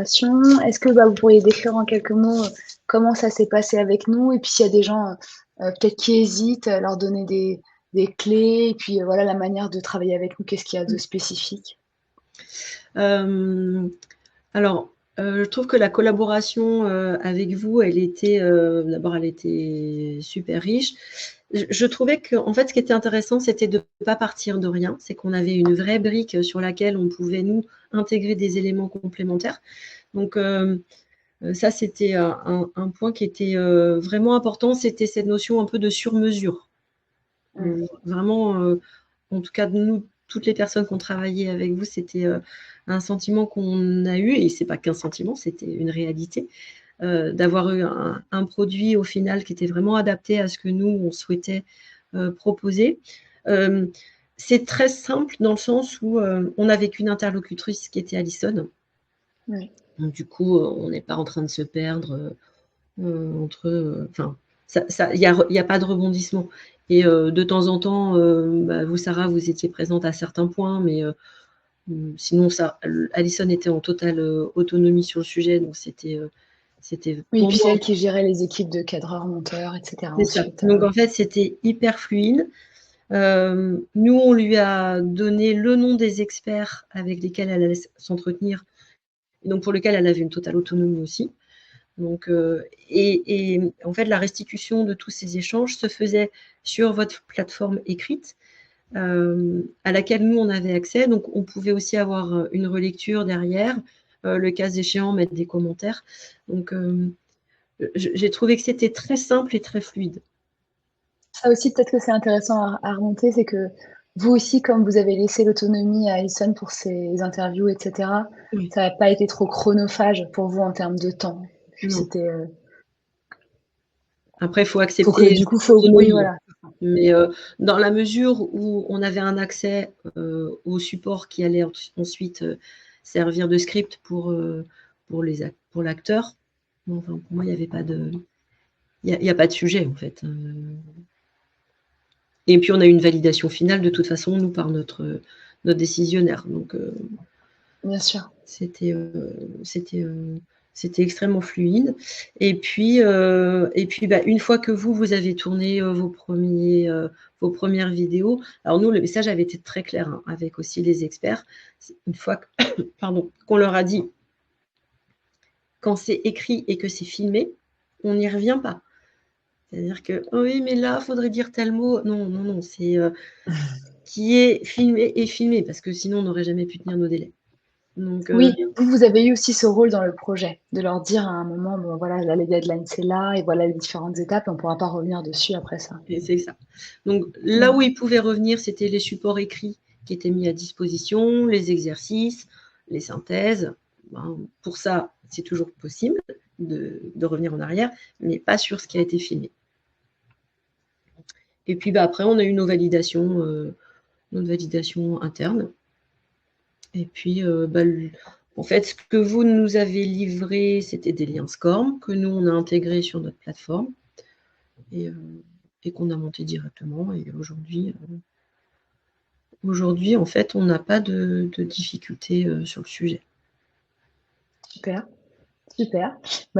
Est-ce que vous pourriez décrire en quelques mots comment ça s'est passé avec nous? Et puis s'il y a des gens peut-être qui hésitent, leur donner des clés, et puis voilà la manière de travailler avec nous, qu'est-ce qu'il y a de spécifique? Alors, je trouve que la collaboration avec vous, d'abord, elle était super riche. Je trouvais qu'en fait, ce qui était intéressant, c'était de ne pas partir de rien. C'est qu'on avait une vraie brique sur laquelle on pouvait, nous, intégrer des éléments complémentaires. Donc, ça, c'était un point qui était vraiment important. C'était cette notion un peu de sur-mesure. Vraiment, en tout cas, nous, toutes les personnes qui ont travaillé avec vous, c'était un sentiment qu'on a eu, et c'est pas qu'un sentiment, c'était une réalité, d'avoir eu un produit au final qui était vraiment adapté à ce que nous, on souhaitait proposer. C'est très simple dans le sens où on n'avait qu'une interlocutrice qui était Alison. Oui. Donc, du coup, on n'est pas en train de se perdre entre... Enfin, il n'y a pas de rebondissement. Et de temps en temps, vous, Sarah, vous étiez présente à certains points, mais sinon, Alison était en totale autonomie sur le sujet, donc c'était Oui, et pour puis c'est moi. elle qui gérait les équipes de cadreurs, monteurs, etc. C'est ça. ensuite. Donc en fait, c'était hyper fluide. Nous, on lui a donné le nom des experts avec lesquels elle allait s'entretenir, et donc pour lesquels elle avait une totale autonomie aussi. Donc, et en fait, la restitution de tous ces échanges se faisait sur votre plateforme écrite, à laquelle nous, on avait accès. Donc, on pouvait aussi avoir une relecture derrière, le cas échéant, mettre des commentaires. Donc, j'ai trouvé que c'était très simple et très fluide. Ça aussi, peut-être que c'est intéressant à remonter, c'est que vous aussi, comme vous avez laissé l'autonomie à Alison pour ses interviews, etc., Oui. ça n'a pas été trop chronophage pour vous en termes de temps. Non. C'était Après, il faut pour que accepter du coup, oui, l'autonomie. voilà. Mais dans la mesure où on avait un accès au support qui allait ensuite servir de script pour l'acteur, enfin, pour moi, il n'y avait pas de... Il n'y a pas de sujet, en fait. Et puis, on a eu une validation finale, de toute façon, nous, par notre décisionnaire. Donc, Bien sûr. c'était extrêmement fluide. Et puis, une fois que vous avez tourné vos premières vidéos, alors nous, le message avait été très clair, hein, avec aussi les experts. Une fois qu'on leur a dit, quand c'est écrit et que c'est filmé, on n'y revient pas. C'est-à-dire que, oh oui, mais là, il faudrait dire tel mot. Non, non, non, c'est qui est filmé et filmé, parce que sinon, on n'aurait jamais pu tenir nos délais. Donc, Oui, vous avez eu aussi ce rôle dans le projet, de leur dire à un moment, bon voilà, là, les deadlines, c'est là, et voilà les différentes étapes, et on ne pourra pas revenir dessus après ça. et c'est ça. Donc, là où ils pouvaient revenir, c'était les supports écrits qui étaient mis à disposition, les exercices, les synthèses. Pour ça, c'est toujours possible de revenir en arrière, mais pas sur ce qui a été filmé. Et puis, après, on a eu nos validations internes. Et puis, en fait, ce que vous nous avez livré, c'était des liens SCORM que nous, on a intégrés sur notre plateforme et qu'on a monté directement. Et aujourd'hui, en fait, on n'a pas de difficultés sur le sujet. Super, super.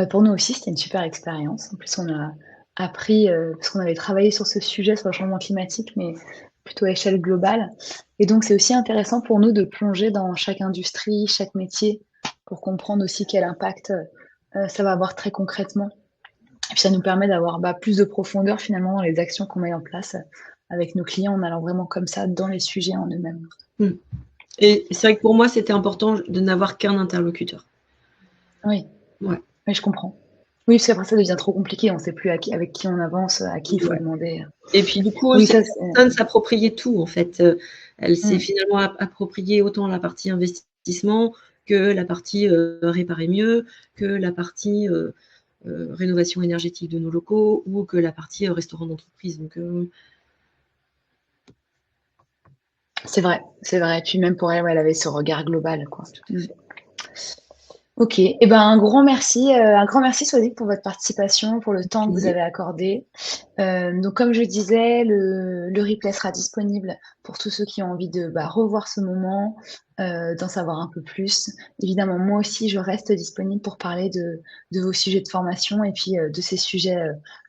Pour nous aussi, c'était une super expérience. En plus, on a appris, parce qu'on avait travaillé sur ce sujet, sur le changement climatique, mais plutôt à échelle globale. Et donc, c'est aussi intéressant pour nous de plonger dans chaque industrie, chaque métier, pour comprendre aussi quel impact ça va avoir très concrètement. Et puis, ça nous permet d'avoir plus de profondeur finalement dans les actions qu'on met en place avec nos clients, en allant vraiment comme ça dans les sujets en eux-mêmes. Et c'est vrai que pour moi, c'était important de n'avoir qu'un interlocuteur. Oui. Ouais. Oui, je comprends. Oui, parce qu'après ça devient trop compliqué, on ne sait plus avec qui on avance, à qui il faut demander. Et puis du coup, Oui, cette ça personne s'appropriait tout, en fait. Elle s'est Mmh. finalement appropriée autant la partie investissement que la partie réparer mieux, que la partie rénovation énergétique de nos locaux ou que la partie restaurant d'entreprise. Donc, C'est vrai, c'est vrai. Et puis même pour elle, elle avait ce regard global, quoi. Ok, et ben un grand merci Swazik pour votre participation, pour le temps que vous Plaisir. avez accordé. Donc comme je disais, le replay sera disponible pour tous ceux qui ont envie de revoir ce moment, d'en savoir un peu plus. Évidemment, moi aussi, je reste disponible pour parler de vos sujets de formation et puis de ces sujets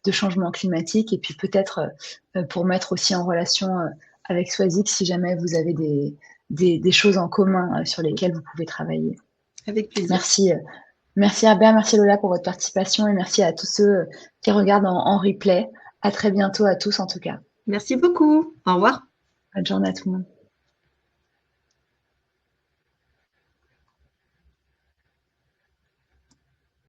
de changement climatique et puis peut-être pour mettre aussi en relation avec Swazik si jamais vous avez des choses en commun sur lesquelles vous pouvez travailler. Avec plaisir. Merci, merci Herbert, merci Lola pour votre participation et merci à tous ceux qui regardent en replay. À très bientôt à tous en tout cas. Merci beaucoup. Au revoir. Bonne journée à tout le monde.